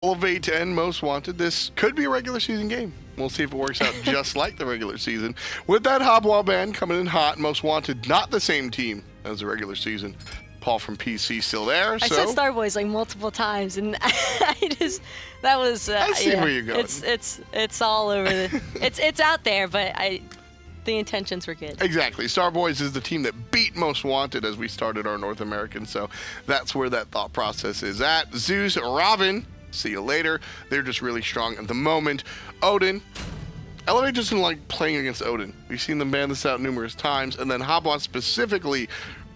Elevate and Most Wanted. This could be a regular season game. We'll see if it works out just like the regular season. With that Hobwall band coming in hot, Most Wanted, not the same team as the regular season. Paul from PC still there. I said Starboys like multiple times, and I see where you're going. It's all over. It's out there, but the intentions were good. Exactly. Starboys is the team that beat Most Wanted as we started our North American, so that's where that thought process is at. Zeus, Robin, see you later. They're just really strong at the moment. Odin. Elevate doesn't like playing against Odin. We've seen them ban this out numerous times, and then Hobwat specifically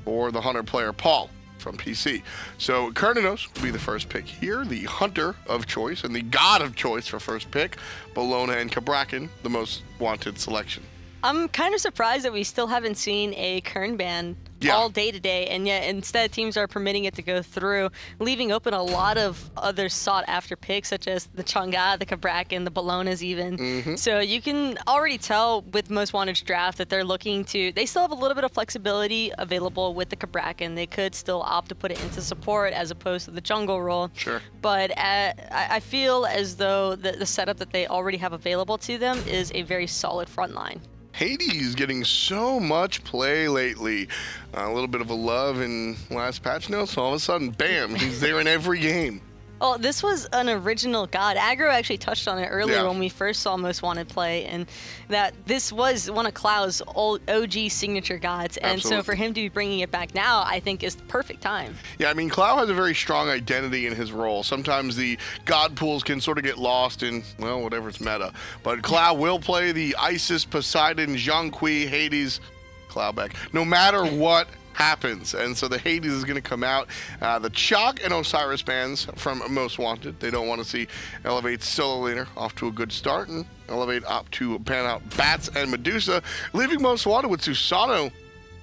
for the Hunter player Paul from PC. So Kerninos will be the first pick here, the Hunter of choice and the God of choice for first pick. Bologna and Cabrakan, the Most Wanted selection. I'm kind of surprised that we still haven't seen a Kern ban all day today, and yet instead teams are permitting it to go through, leaving open a lot of other sought-after picks, such as the Chang'e, the Cabrakan, the Bolognas even. So you can already tell with Most Wanted's draft that they're looking to, they still have a little bit of flexibility available with the Cabrakan. They could still opt to put it into support as opposed to the jungle role. Sure. But I feel as though the setup that they already have available to them is a very solid front line. Hades getting so much play lately. A little bit of a love in last patch notes. All of a sudden, bam, he's there in every game. Well, this was an original god. Aggro actually touched on it earlier when we first saw Most Wanted play, and that this was one of Cloud's old OG signature gods. And so for him to be bringing it back now, I think is the perfect time. Yeah, I mean, Cloud has a very strong identity in his role. Sometimes the god pools can sort of get lost in, well, whatever's meta. But Cloud will play the Isis, Poseidon, Zhongqi, Hades, Cloud back, no matter what happens. And so the Hades is going to come out. The Chalk and Osiris bans from Most Wanted. They don't want to see Elevate solo laner off to a good start, and Elevate opt to ban out Bats and Medusa, leaving Most Wanted with Susano.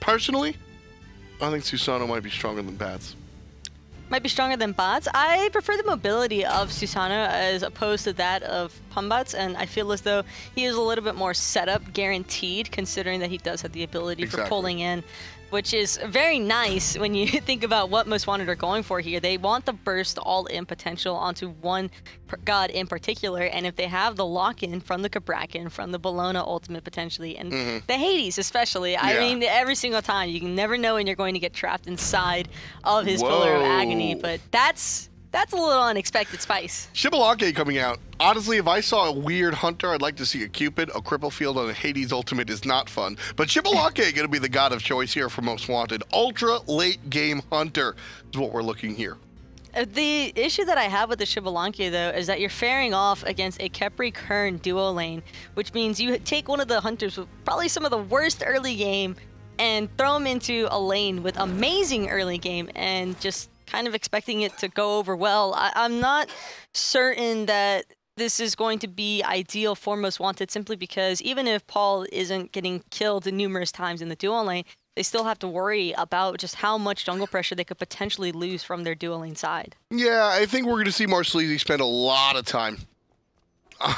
Personally, I think Susano might be stronger than Bats. Might be stronger than Bots. I prefer the mobility of Susano as opposed to that of Pumbats, and I feel as though he is a little bit more setup guaranteed, considering that he does have the ability for pulling in, which is very nice when you think about what Most Wanted are going for here. They want the burst all-in potential onto one god in particular, and if they have the lock-in from the Cabrakan, from the Bologna ultimate potentially, and the Hades especially, I mean, every single time, you can never know when you're going to get trapped inside of his Pillar of Agony, but that's a little unexpected spice. Shibalake coming out. Honestly, if I saw a weird Hunter, I'd like to see a Cupid. A Cripple Field on a Hades ultimate is not fun. But Shibalake going to be the god of choice here for Most Wanted. Ultra late game Hunter is what we're looking here. The issue that I have with the Shibalake, though, is that you're faring off against a Khepri Kern duo lane, which means you take one of the Hunters with probably some of the worst early game and throw him into a lane with amazing early game and just kind of expecting it to go over well. I'm not certain that this is going to be ideal for Most Wanted, simply because even if Paul isn't getting killed numerous times in the duo lane, they still have to worry about just how much jungle pressure they could potentially lose from their duo lane side. Yeah, I think we're going to see Marsleazy spend a lot of time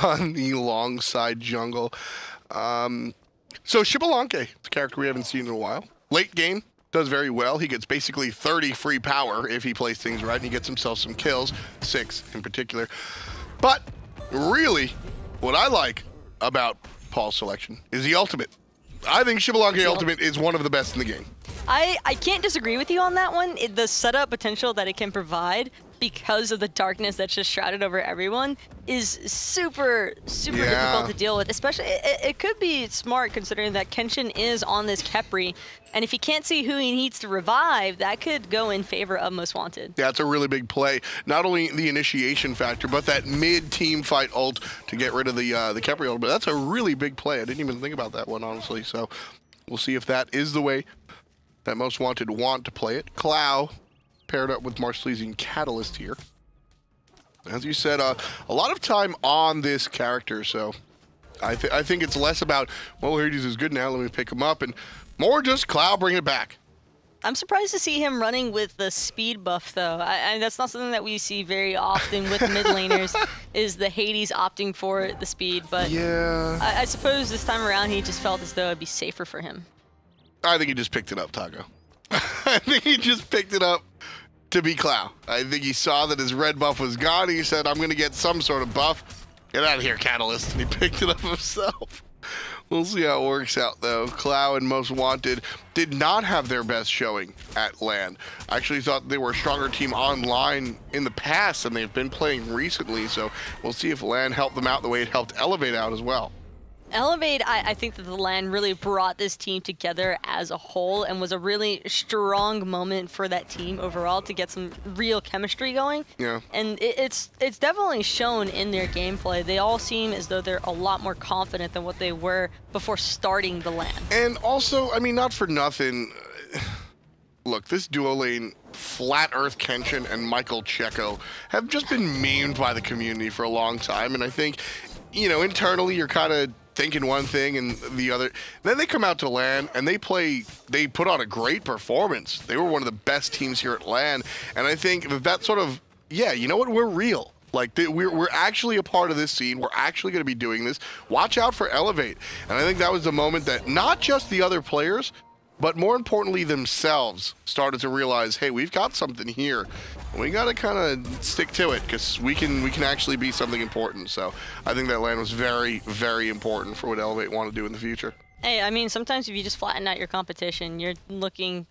on the long side jungle. So Shibalake, it's a character we haven't seen in a while. Late game, does very well. He gets basically 30 free power if he plays things right, and he gets himself some kills, 6 in particular. But really, what I like about Paul's selection is the ultimate. I think Shibalake ultimate is one of the best in the game. I can't disagree with you on that one. The setup potential that it can provide because of the darkness that's just shrouded over everyone is super difficult to deal with. Especially, it could be smart considering that Kenshin is on this Khepri, and if he can't see who he needs to revive, that could go in favor of Most Wanted. Yeah, it's a really big play. Not only the initiation factor, but that mid-team fight ult to get rid of the Khepri ult. But that's a really big play. I didn't even think about that one, honestly. So we'll see if that is the way that Most Wanted want to play it. Clow paired up with Marsleazy and Catalyst here. As you said, a lot of time on this character, so I think it's less about, well, Hades is good now, let me pick him up, and more just Clow bring it back. I'm surprised to see him running with the speed buff, though. That's not something that we see very often with mid laners, is the Hades opting for the speed, but yeah, I suppose this time around he just felt as though it'd be safer for him. I think he just picked it up, Taco. I think he just picked it up to be Clow. I think he saw that his red buff was gone. He said, I'm going to get some sort of buff. Get out of here, Catalyst. And he picked it up himself. We'll see how it works out, though. Clow and Most Wanted did not have their best showing at LAN. I actually thought they were a stronger team online in the past than they've been playing recently, so we'll see if LAN helped them out the way it helped Elevate out as well. Elevate, I think that the LAN really brought this team together as a whole and was a really strong moment for that team overall to get some real chemistry going. Yeah. And it's definitely shown in their gameplay. They all seem as though they're a lot more confident than what they were before starting the LAN. And also, I mean, not for nothing, look, this duo lane, Flat Earth Kenshin and Michael Checo, have just been memed by the community for a long time. And I think, you know, internally you're kind of thinking one thing and the other. Then they come out to LAN and they put on a great performance. They were one of the best teams here at LAN. And I think that sort of, yeah, you know what, we're real. Like, we're actually a part of this scene. We're actually going to be doing this. Watch out for Elevate. And I think that was the moment that not just the other players, but more importantly themselves started to realize, hey, we've got something here. And we got to kind of stick to it because we can actually be something important. So I think that LAN was very, very important for what Elevate want to do in the future. Hey, I mean, sometimes if you just flatten out your competition, you're looking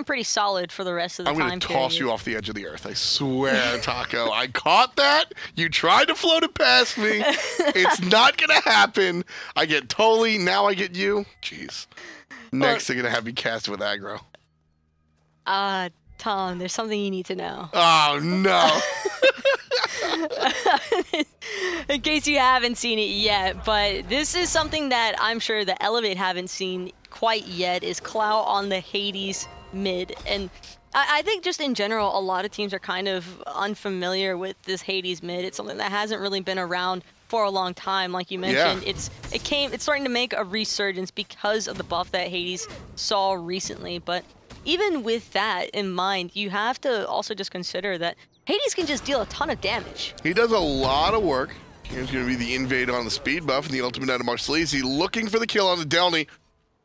pretty solid for the rest of the time period. I'm going to toss you off the edge of the earth. I swear, Taco. I caught that. You tried to float it past me. It's not going to happen. I get Toli. Now I get you. Jeez. Next, they're going to have me cast with aggro. Tom, there's something you need to know. Oh, no. In case you haven't seen it yet, but this is something that I'm sure the Elevate haven't seen quite yet, is Clow on the Hades mid. And I think just in general, a lot of teams are kind of unfamiliar with this Hades mid. It's something that hasn't really been around for a long time. Like you mentioned, yeah. It's starting to make a resurgence because of the buff that Hades saw recently. But even with that in mind, you have to also just consider that Hades can just deal a ton of damage. He does a lot of work. Here's going to be the invade on the speed buff and the ultimate out of Marslezi, looking for the kill on the Delny,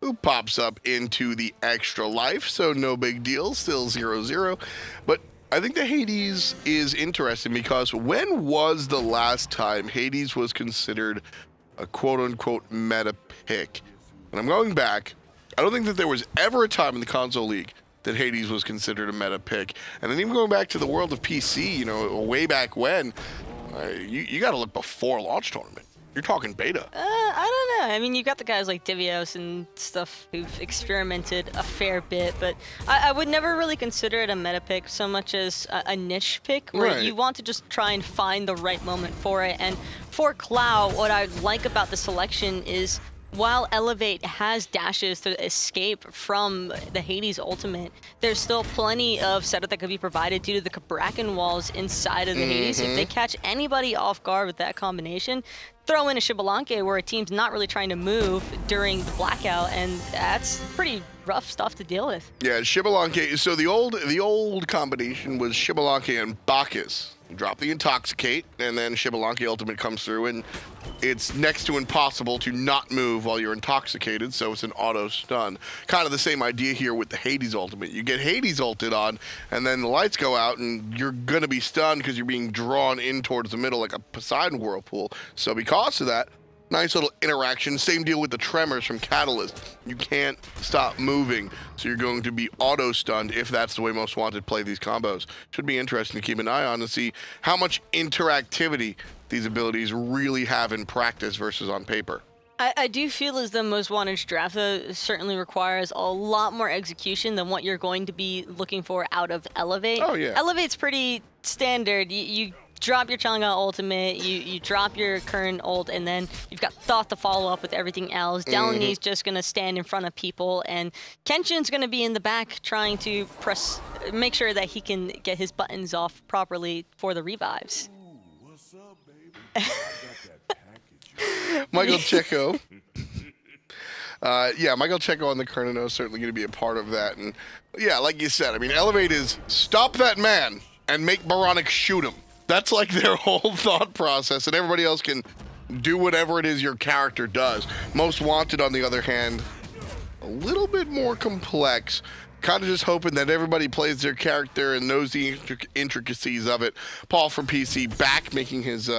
who pops up into the extra life, so no big deal, still 0-0. But I think the Hades is interesting because when was the last time Hades was considered a quote-unquote meta pick? And I'm going back, I don't think that there was ever a time in the console league that Hades was considered a meta pick. And then even going back to the world of PC, you know, way back when, you got to look before launch tournament. You're talking beta. I don't know. I mean, you've got the guys like Divios and stuff who've experimented a fair bit, but I would never really consider it a meta pick so much as a niche pick where you want to just try and find the right moment for it. And for Clow, what I like about the selection is while Elevate has dashes to escape from the Hades ultimate, there's still plenty of setup that could be provided due to the Bracken walls inside of the Hades. If they catch anybody off guard with that combination, throw in a Shibalanke where a team's not really trying to move during the blackout, and that's pretty rough stuff to deal with. Yeah, Shibalanke, so the old combination was Shibalanke and Bacchus. Drop the Intoxicate, and then Shibalanke ultimate comes through, and it's next to impossible to not move while you're intoxicated, so it's an auto stun. Kind of the same idea here with the Hades ultimate. You get Hades ulted on, and then the lights go out, and you're gonna be stunned because you're being drawn in towards the middle like a Poseidon whirlpool. So because of that, nice little interaction. Same deal with the tremors from Catalyst. You can't stop moving, so you're going to be auto-stunned if that's the way Most Wanted play these combos. Should be interesting to keep an eye on to see how much interactivity these abilities really have in practice versus on paper. I do feel as the Most Wanted draft certainly requires a lot more execution than what you're going to be looking for out of Elevate. Oh, yeah. Elevate's pretty standard. You drop your Chang'e ultimate, you drop your current ult, and then you've got Thoth to follow up with everything else. Delany's just going to stand in front of people, and Kenshin's going to be in the back trying to make sure that he can get his buttons off properly for the revives. Ooh, what's up, baby? I got that package. Michael Checo. Yeah, Michael Checo on the Kerno is certainly going to be a part of that. And yeah, like you said, I mean, Elevate is stop that man and make Baronic shoot him. That's like their whole thought process, and everybody else can do whatever it is your character does. Most Wanted, on the other hand, a little bit more complex. kind of just hoping that everybody plays their character and knows the intricacies of it. Paul from PC back, making his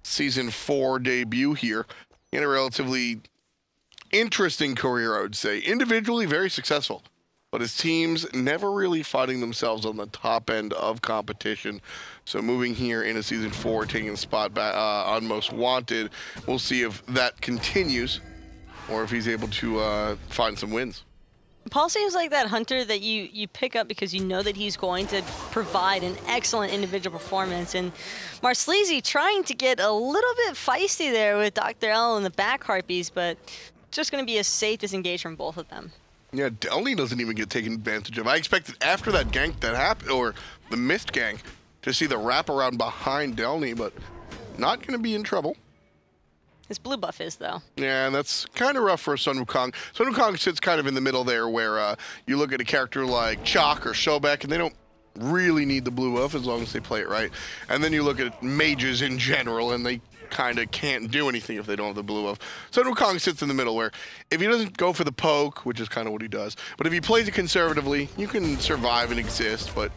Season 4 debut here in a relatively interesting career, I would say. Individually, very successful, but his teams never really finding themselves on the top end of competition. So moving here into Season 4, taking the spot back on Most Wanted. We'll see if that continues or if he's able to find some wins. Paul seems like that hunter that you pick up because you know that he's going to provide an excellent individual performance. And Marsleazy trying to get a little bit feisty there with Dr. L and the back harpies, but just going to be a safe disengage from both of them. Yeah, Delney doesn't even get taken advantage of. I expected after that gank that happened, or the missed gank, to see the wraparound behind Delney, but not going to be in trouble. His blue buff is, though. Yeah, and that's kind of rough for Sun Wukong. Sun Wukong sits kind of in the middle there where you look at a character like Chalk or Sobek, and they don't really need the blue buff as long as they play it right. And then you look at mages in general, and they kind of can't do anything if they don't have the blue buff. Sun Wukong sits in the middle where if he doesn't go for the poke, which is kind of what he does, but if he plays it conservatively, you can survive and exist, but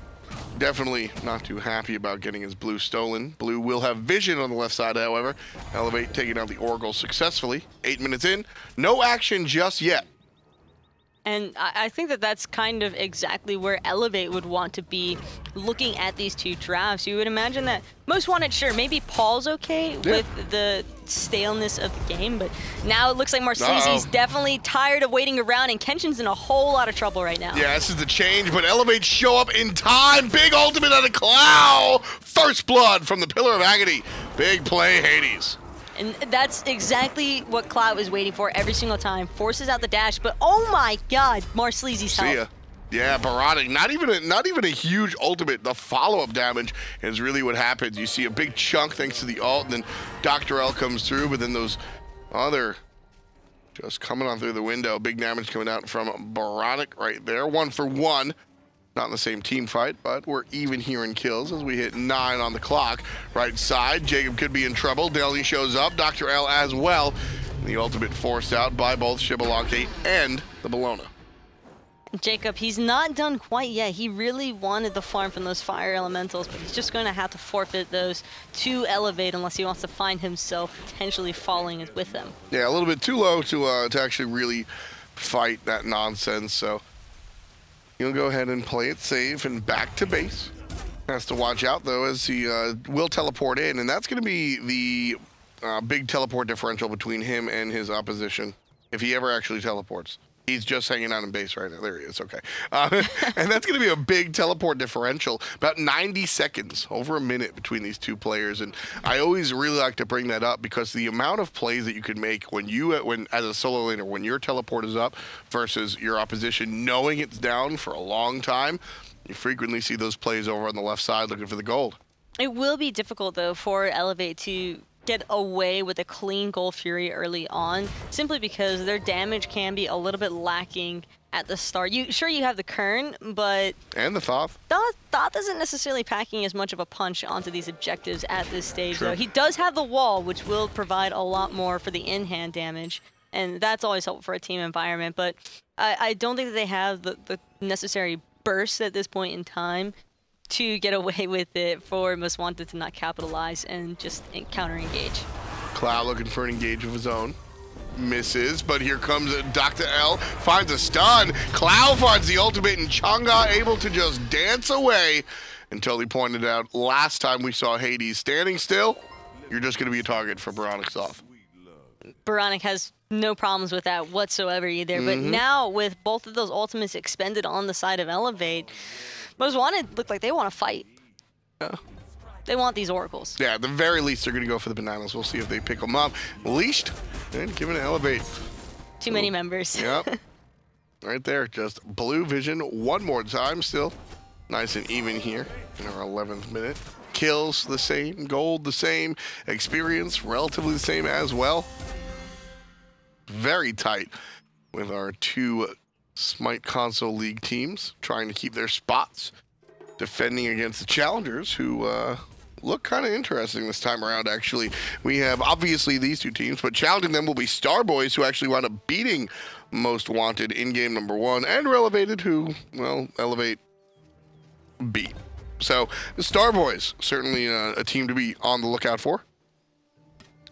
definitely not too happy about getting his blue stolen. Blue will have vision on the left side, however. Elevate taking out the Oracle successfully. 8 minutes in. No action just yet. And I think that that's kind of exactly where Elevate would want to be looking at these two drafts. You would imagine that Most Wanted, sure, maybe Paul's okay with the staleness of the game, but now it looks like Marsleazy's definitely tired of waiting around, and Kenshin's in a whole lot of trouble right now. Yeah, this is the change, but Elevate show up in time. Big ultimate out of Clow. First blood from the Pillar of Agony. Big play, Hades. And that's exactly what Cloud is waiting for every single time. Forces out the dash, but oh my god, Marsleazy's health. See ya. Yeah, Baronic, not even a huge ultimate. The follow-up damage is really what happens. You see a big chunk thanks to the ult, and then Dr. L comes through, but then those other just coming on through the window. Big damage coming out from Baronic right there. 1 for 1. Not in the same team fight, but we're even here in kills as we hit 9 on the clock. Right side, Jacob could be in trouble. Delney shows up, Dr. L as well. The ultimate forced out by both Shibalake and the Bologna. Jacob, he's not done quite yet. He really wanted the farm from those fire elementals, but he's just going to have to forfeit those to Elevate unless he wants to find himself potentially falling with them. Yeah, a little bit too low to actually really fight that nonsense, so he'll go ahead and play it safe and back to base. Has to watch out, though, as he will teleport in, and that's going to be the big teleport differential between him and his opposition, if he ever actually teleports. He's just hanging out in base right now. There he is. Okay. And that's going to be a big teleport differential. About 90 seconds, over a minute between these two players. And I always really like to bring that up because the amount of plays that you can make when as a solo laner, when your teleport is up versus your opposition knowing it's down for a long time, you frequently see those plays over on the left side looking for the gold. It will be difficult, though, for Elevate to get away with a clean Gold Fury early on, simply because their damage can be a little bit lacking at the start. Sure, you have the Kern, but and the Thoth. Thoth isn't necessarily packing as much of a punch onto these objectives at this stage, though. He does have the wall, which will provide a lot more for the in-hand damage, and that's always helpful for a team environment, but I don't think that they have the necessary burst at this point in time to get away with it for Most Wanted to not capitalize and just counter-engage. Cloud looking for an engage of his own. Misses, but here comes Dr. L. Finds a stun. Cloud finds the ultimate, and Chang'e able to just dance away until he pointed out last time we saw Hades standing still. You're just going to be a target for Baronic's Thoth. Baronic has no problems with that whatsoever either, but now with both of those ultimates expended on the side of Elevate, Most Wanted look like they want to fight. They want these oracles. Yeah, at the very least, they're going to go for the bananas. We'll see if they pick them up. Leashed and given to Elevate. Too many members. Yep. Right there. Just blue vision one more time still. Nice and even here in our 11th minute. Kills the same. Gold the same. Experience relatively the same as well. Very tight with our two SMITE Console League teams trying to keep their spots, defending against the challengers who look kind of interesting this time around, actually. We have, obviously, these two teams, but challenging them will be Starboys, who actually wound up beating Most Wanted in game number 1, and Relevated, who, well, Elevate beat. So, Starboys, certainly a team to be on the lookout for.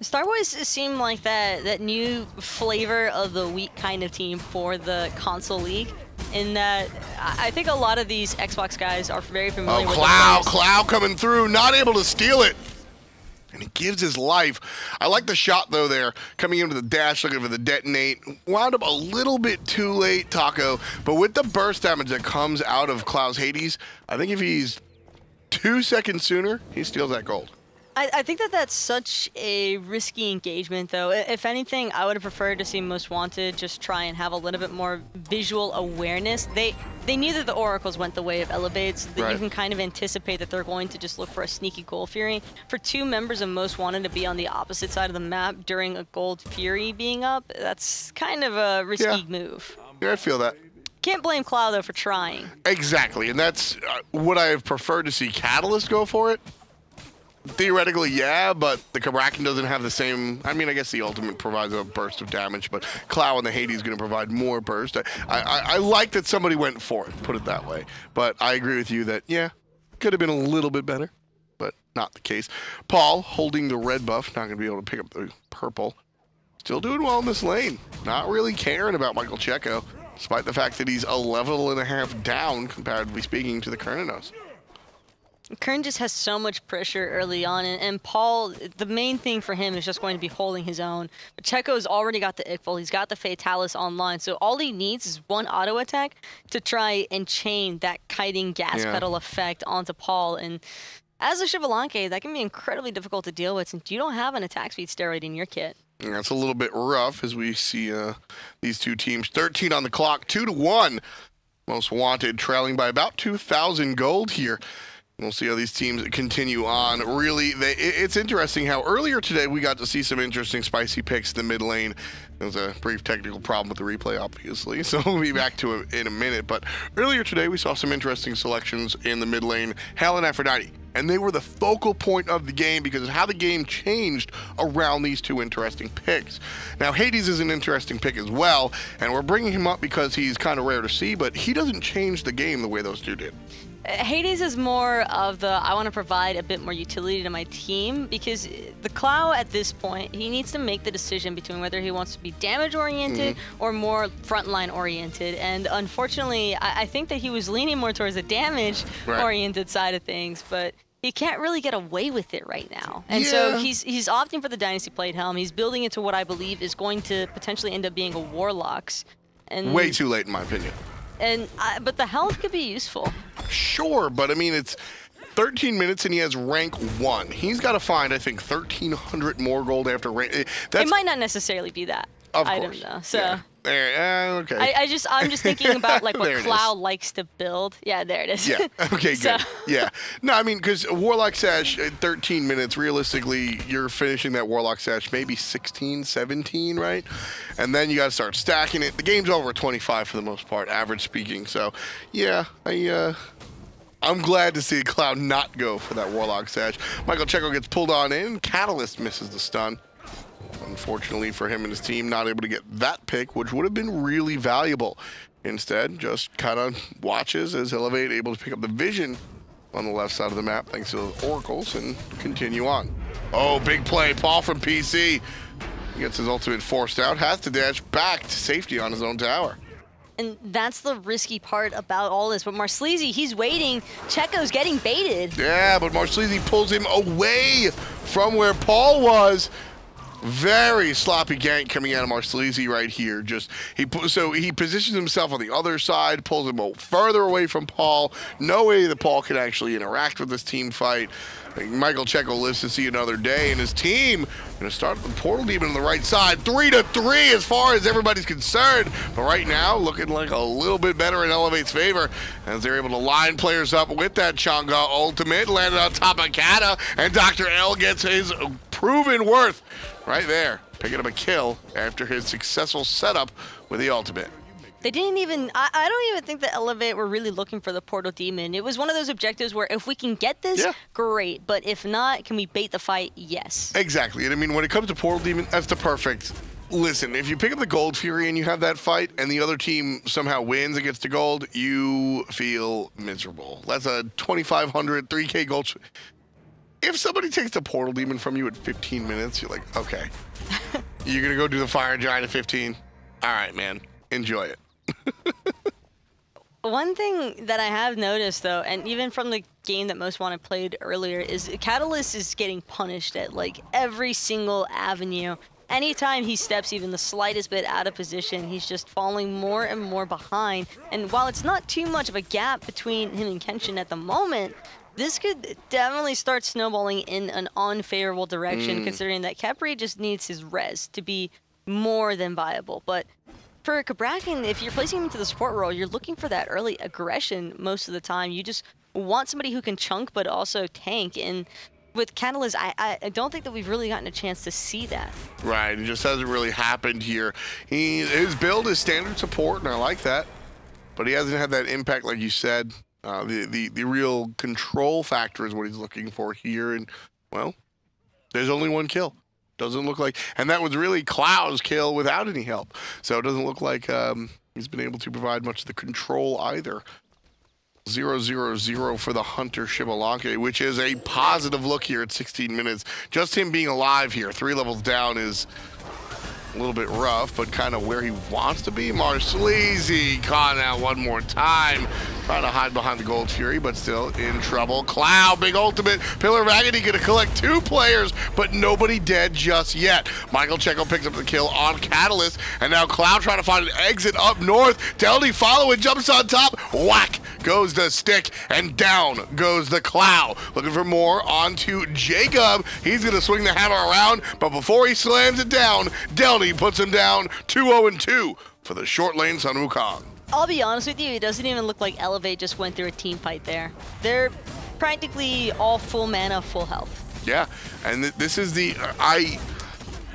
Starboys seem like that new flavor of the weak kind of team for the console league. In that, I think a lot of these Xbox guys are very familiar with Cloud coming through, not able to steal it. And he gives his life. I like the shot, though, there. Coming into the dash, looking for the detonate. Wound up a little bit too late, Taco. But with the burst damage that comes out of Cloud's Hades, I think if he's 2 seconds sooner, he steals that gold. I think that's such a risky engagement, though. If anything, I would have preferred to see Most Wanted just try and have a little bit more visual awareness. They knew that the Oracles went the way of Elevates, so that you can kind of anticipate that they're going to just look for a sneaky Gold Fury. For 2 members of Most Wanted to be on the opposite side of the map during a Gold Fury being up, that's kind of a risky move. Yeah, I feel that. Can't blame Cloud, though, for trying. Exactly, and that's would I have preferred to see Catalyst go for it? Theoretically, yeah, but the Kraken doesn't have the same. I mean, I guess the ultimate provides a burst of damage, but Cloud and the Hades is going to provide more burst. I like that somebody went for it, put it that way. But I agree with you that, yeah, could have been a little bit better, but not the case. Paul holding the red buff, not going to be able to pick up the purple. Still doing well in this lane. Not really caring about Michael Checo, despite the fact that he's a level and a half down, comparatively speaking, to the Kerninos. Kern just has so much pressure early on, and Paul, the main thing for him is just going to be holding his own. But Checo's already got the Ickful, he's got the Fatalis online, so all he needs is one auto attack to try and chain that kiting gas pedal effect onto Paul. And as a Shivalanke, that can be incredibly difficult to deal with since you don't have an attack speed steroid in your kit. Yeah, it's a little bit rough as we see these two teams. 13 on the clock, 2-1. Most Wanted trailing by about 2,000 gold here. We'll see how these teams continue on. Really, it's interesting how earlier today we got to see some interesting spicy picks in the mid lane. There was a brief technical problem with the replay, obviously, so we'll be back to it in a minute. But earlier today we saw some interesting selections in the mid lane. Hal and Aphrodite, and they were the focal point of the game because of how the game changed around these two interesting picks. Now, Hades is an interesting pick as well, and we're bringing him up because he's kind of rare to see, but he doesn't change the game the way those two did. Hades is more of the, I want to provide a bit more utility to my team, because the Clow at this point, he needs to make the decision between whether he wants to be damage-oriented or more frontline-oriented. And unfortunately, I think that he was leaning more towards the damage-oriented side of things, but he can't really get away with it right now. And so he's opting for the Dynasty Plate Helm. He's building it to what I believe is going to potentially end up being a Warlocks. And way too late, in my opinion. And but the helm could be useful. Sure, but I mean, it's 13 minutes and he has rank 1. He's got to find, I think, 1,300 more gold after rank. It might not necessarily be that item, though. So. Yeah. There, okay. I'm just thinking about like what Cloud likes to build. Yeah, there it is. Yeah. Okay. Good. Yeah. No, I mean, because Warlock Sash at 13 minutes, realistically, you're finishing that Warlock Sash maybe 16, 17, right? And then you got to start stacking it. The game's over at 25 for the most part, average speaking. So, yeah, I'm glad to see Cloud not go for that Warlock Sash. Michael Checo gets pulled on in. Catalyst misses the stun. Unfortunately for him and his team, not able to get that pick, which would have been really valuable. Instead, just kind of watches as Elevate able to pick up the vision on the left side of the map thanks to the Oracles and continue on. Oh, big play. Paul from PC. He gets his ultimate forced out, has to dash back to safety on his own tower. And that's the risky part about all this. But Marsleazy, he's waiting. Checo's getting baited. Yeah, but Marsleazy pulls him away from where Paul was. Very sloppy gank coming out of Marsleazy right here. So he positions himself on the other side, pulls him further away from Paul. No way that Paul can actually interact with this team fight. Michael Checo lives to see another day, and his team going to start the Portal Demon on the right side. 3-3 as far as everybody's concerned. But right now, looking like a little bit better in Elevate's favor as they're able to line players up with that Chang'e ultimate. Landed on top of Kata, and Dr. L gets his proven worth right there. Picking up a kill after his successful setup with the ultimate. They didn't even, I don't even think that Elevate were really looking for the Portal Demon. It was one of those objectives where if we can get this, great. But if not, can we bait the fight? Yes. Exactly. And I mean, when it comes to Portal Demon, that's the perfect. Listen, if you pick up the Gold Fury and you have that fight and the other team somehow wins against the Gold, you feel miserable. That's a 2,500, 3K Gold. If somebody takes the Portal Demon from you at 15 minutes, you're like, okay. You're going to go do the Fire Giant at 15? All right, man. Enjoy it. One thing that I have noticed, though, and even from the game that Most Wanted played earlier, is Catalyst is getting punished at, like, every single avenue. Anytime he steps even the slightest bit out of position, he's just falling more and more behind. And while it's not too much of a gap between him and Kenshin at the moment, this could definitely start snowballing in an unfavorable direction, considering that Khepri just needs his res to be more than viable. But for Cabrakan, if you're placing him into the support role, you're looking for that early aggression most of the time. You just want somebody who can chunk but also tank. And with Catalyst, I don't think that we've really gotten a chance to see that. Right, it just hasn't really happened here. His build is standard support, and I like that. But he hasn't had that impact, like you said. The real control factor is what he's looking for here. And, well, there's only one kill. Doesn't look like, and that was really Cloud's kill without any help. So it doesn't look like he's been able to provide much of the control either. 0-0-0 for the Hunter Shibalanke, which is a positive look here at 16 minutes. Just him being alive here, 3 levels down, is a little bit rough, but kind of where he wants to be. Marsleazy caught out one more time, trying to hide behind the Gold Fury, but still in trouble. Cloud, big ultimate. Pillar of Agony gonna collect 2 players, but nobody dead just yet. Michael Checo picks up the kill on Catalyst, and now Cloud trying to find an exit up north. Delty following, jumps on top. Whack goes the stick, and down goes the Cloud. Looking for more onto Jacob. He's gonna swing the hammer around, but before he slams it down, Delty puts him down 2-0-2 for the short lane Sun Wukong. I'll be honest with you, it doesn't even look like Elevate just went through a team fight there. They're practically all full mana, full health. Yeah, and this is the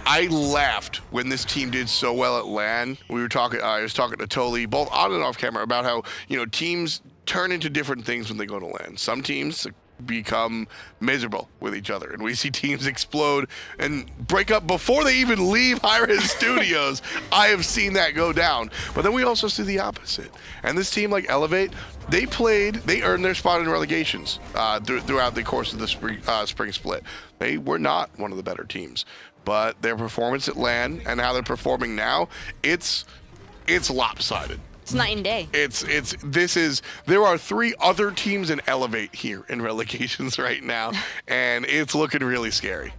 I laughed when this team did so well at LAN. We were talking. I was talking to Toli both on and off camera about how teams turn into different things when they go to LAN. Some teams become miserable with each other, and we see teams explode and break up before they even leave Hi-Rez Studios. I have seen that go down, but then we also see the opposite. And this team, like Elevate, they earned their spot in relegations throughout the course of the spring split. They were not one of the better teams, but their performance at LAN and how they're performing now, it's lopsided. It's night and day. There are 3 other teams in Elevate here in relegations right now, and it's looking really scary.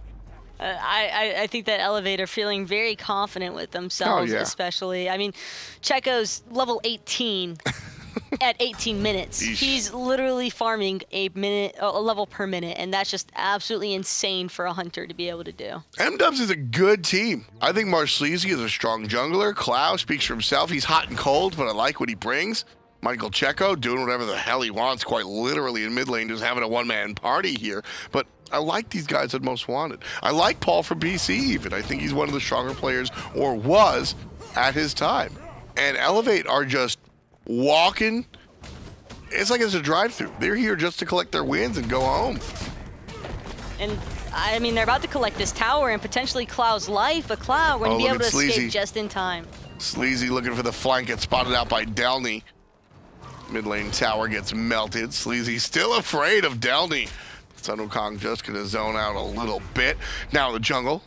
I think that Elevate are feeling very confident with themselves, especially. I mean, Checo's level 18 at 18 minutes. Eesh. He's literally farming a level per minute, and that's just absolutely insane for a Hunter to be able to do. M-Dubs is a good team. I think Marsleazy is a strong jungler. Cloud speaks for himself. He's hot and cold, but I like what he brings. Michael Checo doing whatever the hell he wants, quite literally in mid lane, just having a one-man party here. But I like these guys at Most Wanted. I like Paul from BC even. I think he's one of the stronger players, or was at his time. And Elevate are just walking. It's like it's a drive-through. They're here just to collect their wins and go home. And I mean, they're about to collect this tower and potentially Cloud's life, but Cloud going to be able to escape just in time. Sleazy looking for the flank, gets spotted out by Delny. Mid lane tower gets melted. Sleazy still afraid of Delny. Sun Wukong just gonna zone out a little bit. Now the jungle.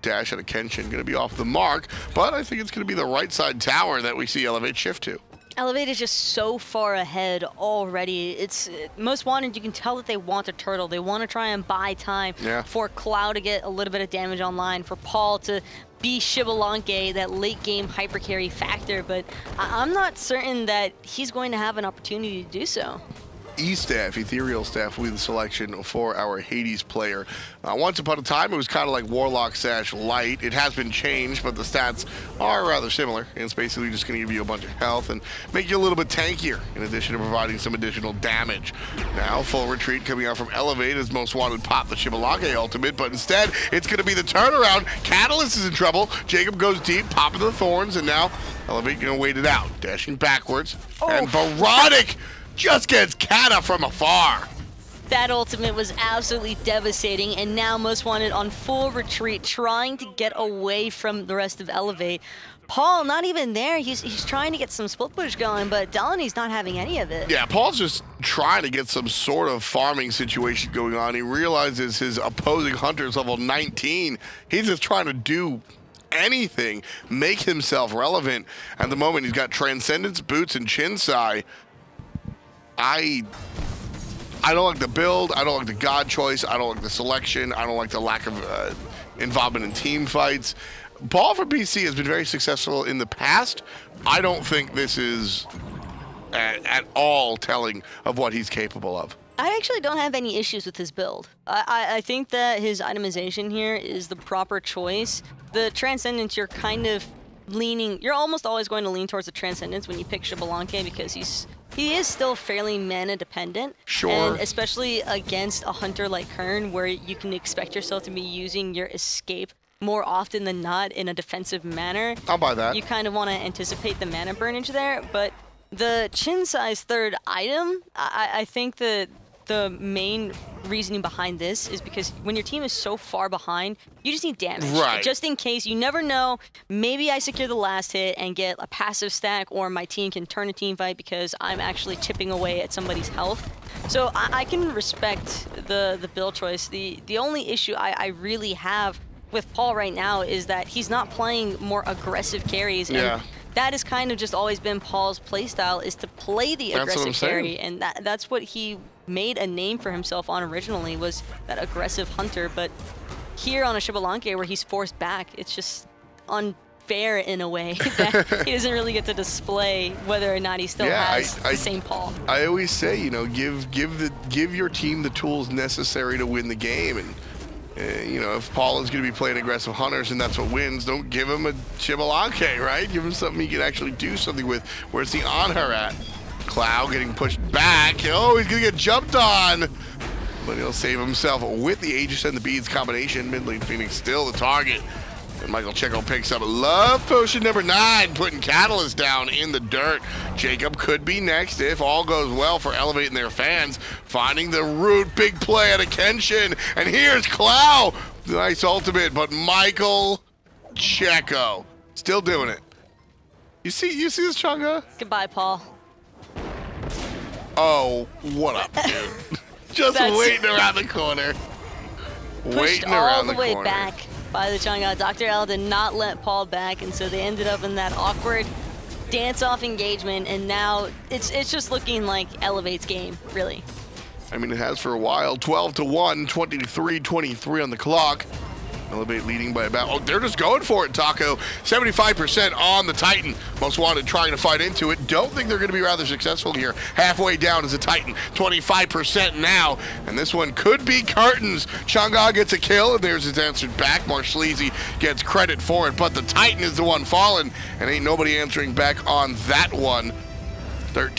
Dash and a Kenshin gonna be off the mark, but I think it's gonna be the right side tower that we see Elevate shift to. Elevate is just so far ahead already. It's Most Wanted, you can tell that they want a turtle. They want to try and buy time for Cloud to get a little bit of damage online, for Paul to be Shibalanke, that late game hyper carry factor, but I'm not certain that he's going to have an opportunity to do so. E-Staff, Ethereal Staff, will be the selection for our Hades player. Once upon a time, it was kind of like Warlock / Light. It has been changed, but the stats are rather similar. And it's basically just going to give you a bunch of health and make you a little bit tankier, in addition to providing some additional damage. Now, full retreat coming out from Elevate as Most Wanted pop the Shibalake ultimate, but instead, it's going to be the turnaround. Catalyst is in trouble. Jacob goes deep, popping the Thorns, and now Elevate going to wait it out. Dashing backwards, and Baronic just gets Kata from afar. That ultimate was absolutely devastating, and now Most Wanted on full retreat, trying to get away from the rest of Elevate. Paul, not even there. He's trying to get some split push going, but Delaney's not having any of it. Yeah, Paul's just trying to get some sort of farming situation going on. He realizes his opposing hunter is level 19. He's just trying to do anything, make himself relevant. At the moment, he's got Transcendence, Boots, and Chinsai. I don't like the build. I don't like the god choice. I don't like the selection. I don't like the lack of involvement in team fights. Paul for BC has been very successful in the past. I don't think this is at all telling of what he's capable of. I actually don't have any issues with his build. I think that his itemization here is the proper choice. The Transcendence, you're kind of leaning, you're almost always going to lean towards the Transcendence when you pick Shibalake because he is still fairly mana dependent. Sure. And especially against a hunter like Kern, where you can expect yourself to be using your escape more often than not in a defensive manner. I'll buy that. You kind of want to anticipate the mana burnage there, but the Chinsai's third item, I think that the main reasoning behind this is because when your team is so far behind, you just need damage. Right. Just in case, you never know, maybe I secure the last hit and get a passive stack, or my team can turn a team fight because I'm actually chipping away at somebody's health. So I can respect the build choice. The only issue I really have with Paul right now is that he's not playing more aggressive carries. Yeah. And that has kind of just always been Paul's playstyle, is to play the aggressive carry, and that's what he made a name for himself on originally, was that aggressive hunter. But here on a Shibalake where he's forced back, it's just unfair in a way that he doesn't really get to display whether or not he still has the same Paul. I always say, you know, give your team the tools necessary to win the game, and you know, if Paul is going to be playing aggressive hunters and that's what wins, don't give him a Shibalake, right? Give him something he can actually do something with. Where's the on her at? Cloud getting pushed back. Oh, he's going to get jumped on. But he'll save himself with the Aegis and the Beads combination. Mid lane Phoenix still the target. And Michael Checo picks up Love Potion number 9, putting Catalyst down in the dirt. Jacob could be next if all goes well for elevating their fans. Finding the root, big play out of Kenshin. And here's Clow. Nice ultimate, but Michael Checo still doing it. You see this, Chunga? Goodbye, Paul. Oh, what up, dude? Just waiting around the corner. Pushed all the way back by the Chang'e. Dr. L did not let Paul back, and so they ended up in that awkward dance-off engagement, and now it's just looking like Elevate's game, really. I mean, it has for a while. 12-1, 23-23 on the clock. Elevate leading by about, oh, they're just going for it, Taco. 75% on the Titan. Most Wanted trying to fight into it. Don't think they're going to be rather successful here. Halfway down is the Titan. 25% now. And this one could be curtains. Chang'e gets a kill, and there's his answered back. Marsleazy gets credit for it, but the Titan is the one falling, and ain't nobody answering back on that one. 13.